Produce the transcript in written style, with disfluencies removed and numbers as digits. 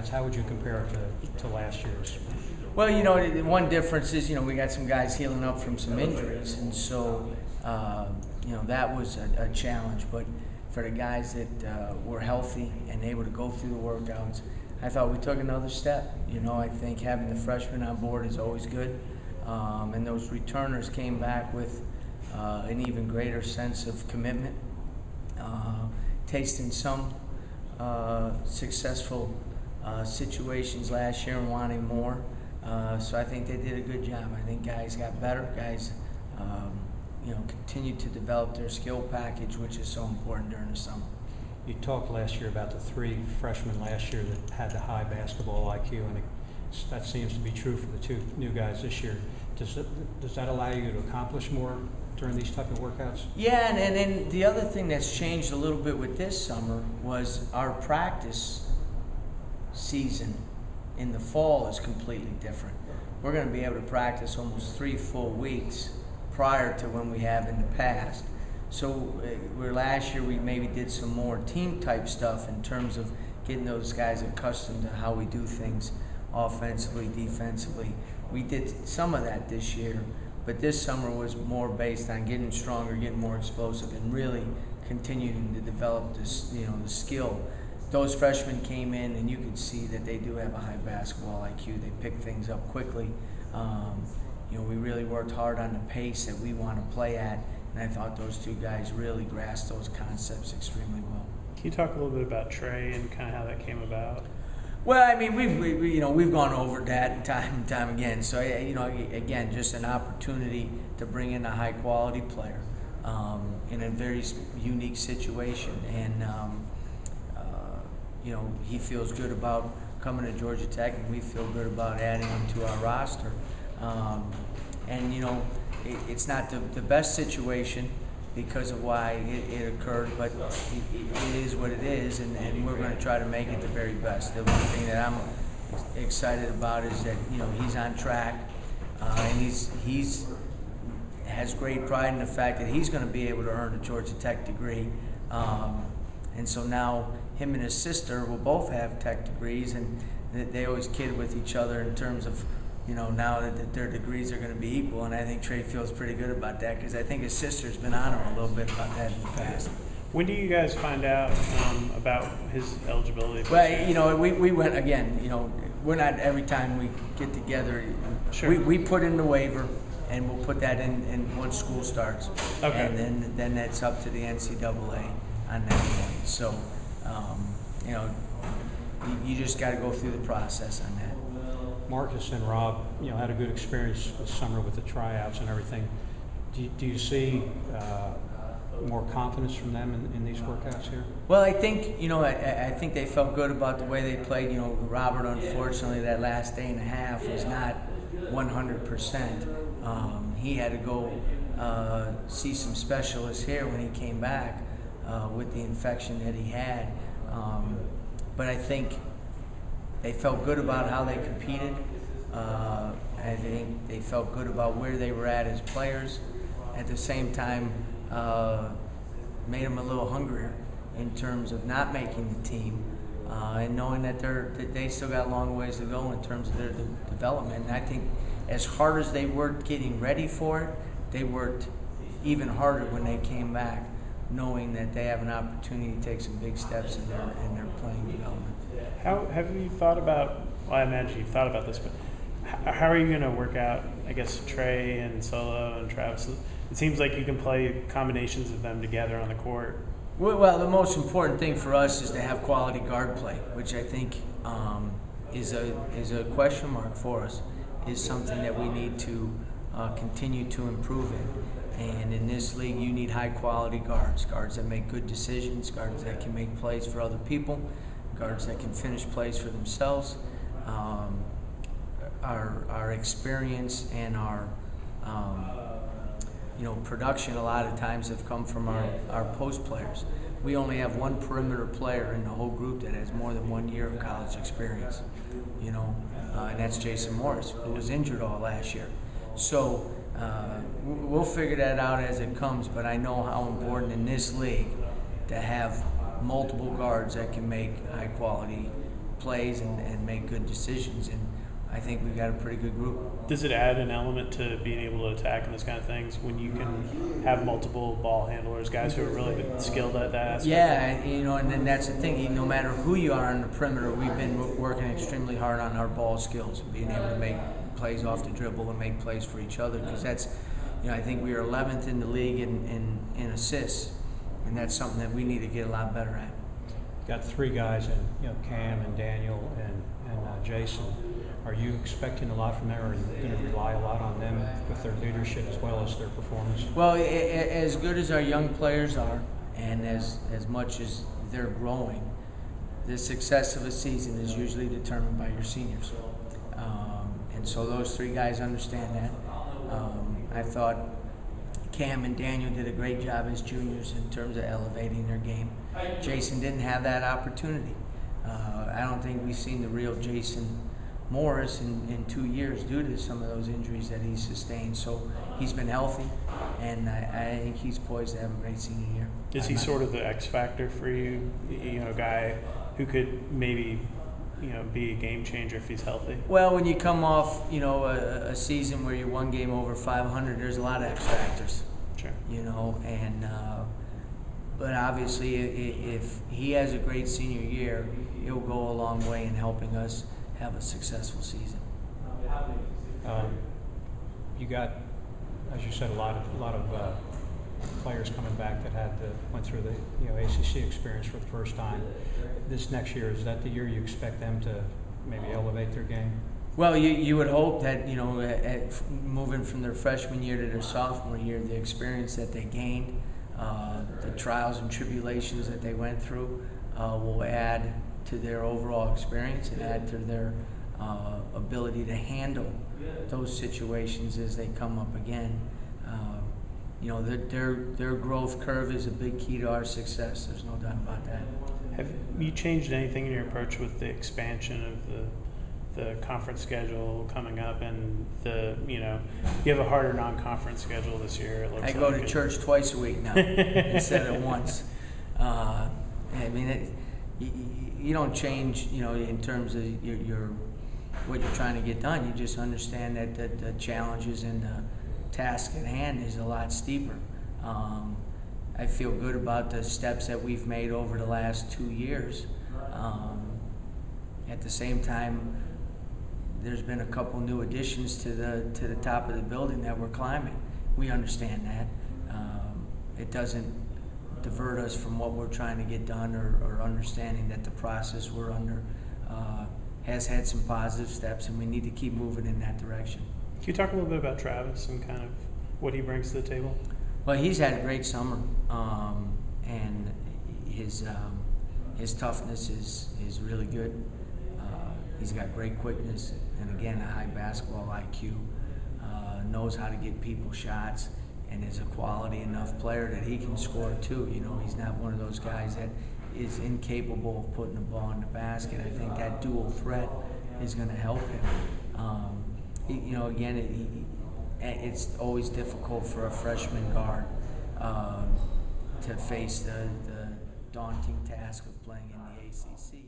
How would you compare it to last year's? Well, the one difference is, we got some guys healing up from some injuries, and so, that was a challenge. But for the guys that were healthy and able to go through the workouts, I thought we took another step. I think having the freshmen on board is always good, and those returners came back with an even greater sense of commitment, tasting some successful situations last year and wanting more. So I think they did a good job. I think guys got better. Guys, continued to develop their skill package, which is so important during the summer. You talked last year about the 3 freshmen last year that had the high basketball IQ, and that seems to be true for the 2 new guys this year. Does that allow you to accomplish more during these type of workouts? Yeah, and then the other thing that's changed a little bit with this summer was our practice season in the fall is completely different. We're going to be able to practice almost 3 full weeks prior to when we have in the past. So where last year we maybe did some more team type stuff in terms of getting those guys accustomed to how we do things offensively, defensively. We did some of that this year, but this summer was more based on getting stronger, getting more explosive, and really continuing to develop this, the skill. Those freshmen came in, and you could see that they do have a high basketball IQ. They pick things up quickly. We really worked hard on the pace that we want to play at, and I thought those 2 guys really grasped those concepts extremely well. Can you talk a little bit about Trey and kind of how that came about? Well, I mean, we've gone over that time and time again. So, again, just an opportunity to bring in a high quality player in a very unique situation, and he feels good about coming to Georgia Tech, and we feel good about adding him to our roster. It's not the best situation because of why it occurred, but it is what it is, and we're going to try to make it the very best. The one thing that I'm excited about is that he's on track, and he's has great pride in the fact that he's going to be able to earn a Georgia Tech degree, and so now him and his sister will both have tech degrees, and they always kid with each other in terms of now that their degrees are going to be equal, and I think Trey feels pretty good about that because I think his sister's been on him a little bit about that in the past. When do you guys find out about his eligibility? Well, we went again. We're not every time we get together. Sure. We put in the waiver, and we'll put that in once school starts. Okay. And then that's up to the NCAA on that point. So, you just got to go through the process on that. Marcus and Rob, had a good experience this summer with the tryouts and everything. Do you see more confidence from them in these workouts here? Well, I think I think they felt good about the way they played. Robert, unfortunately, that last day and a half was not 100%. He had to go see some specialists here when he came back with the infection that he had. But I think they felt good about how they competed. I think they felt good about where they were at as players. At the same time, made them a little hungrier in terms of not making the team and knowing that they still got a long ways to go in terms of their development. And I think as hard as they worked getting ready for it, they worked even harder when they came back, knowing that they have an opportunity to take some big steps in their playing development. How have you thought about? Well, I imagine you've thought about this, but how are you going to work out? I guess Trey and Solo and Travis. It seems like you can play combinations of them together on the court. Well, the most important thing for us is to have quality guard play, which I think is a question mark for us. Is something that we need to continue to improve in. And in this league, you need high-quality guards that make good decisions, guards that can make plays for other people, guards that can finish plays for themselves. Our experience and our production a lot of times have come from our post players. We only have one perimeter player in the whole group that has more than 1 year of college experience, and that's Jason Morris, who was injured all last year. So we'll figure that out as it comes, but I know how important in this league to have multiple guards that can make high-quality plays and make good decisions. And I think we've got a pretty good group. Does it add an element to being able to attack and those kind of things when you can have multiple ball handlers, guys who are really skilled at that aspect? Yeah, and then that's the thing. No matter who you are on the perimeter, we've been working extremely hard on our ball skills, being able to make plays off the dribble and make plays for each other. Because that's, I think we are 11th in the league in assists, and that's something that we need to get a lot better at. Got three guys, in Cam and Daniel and Jason. Are you expecting a lot from them, or are you going to rely a lot on them with their leadership as well as their performance? Well, as good as our young players are, and as much as they're growing, the success of a season is usually determined by your seniors. And so those three guys understand that. I thought Cam and Daniel did a great job as juniors in terms of elevating their game. Jason didn't have that opportunity. I don't think we've seen the real Jason Morris in 2 years due to some of those injuries that he's sustained. So he's been healthy, and I think he's poised to have a great senior year. Is he sort of the X factor for you? A guy who could maybe be a game changer if he's healthy? Well, when you come off a season where you won game over 500, there's a lot of X factors. Sure. But obviously if he has a great senior year, he'll go a long way in helping us have a successful season. You got, as you said, a lot of players coming back that went through the ACC experience for the first time. This next year, is that the year you expect them to maybe elevate their game? Well, you would hope that moving from their freshman year to their sophomore year, the experience that they gained, the trials and tribulations that they went through, will add to their overall experience and add to their ability to handle those situations as they come up again. Their growth curve is a big key to our success. There's no doubt about that. Have you changed anything in your approach with the expansion of the conference schedule coming up, and you have a harder non-conference schedule this year? It looks I go to church twice a week now instead of once. You don't change, in terms of what you're trying to get done. You just understand that the challenges and the task at hand is a lot steeper. I feel good about the steps that we've made over the last 2 years. At the same time, there's been a couple new additions to the top of the building that we're climbing. We understand that. It doesn't divert us from what we're trying to get done, or understanding that the process we're under has had some positive steps, and we need to keep moving in that direction. Can you talk a little bit about Travis and kind of what he brings to the table? Well, he's had a great summer, and his toughness is really good. He's got great quickness, and again, a high basketball IQ. Knows how to get people shots, and is a quality enough player that he can score too. He's not one of those guys that is incapable of putting the ball in the basket. I think that dual threat is going to help him. Again, it's always difficult for a freshman guard to face the daunting task of playing in the ACC.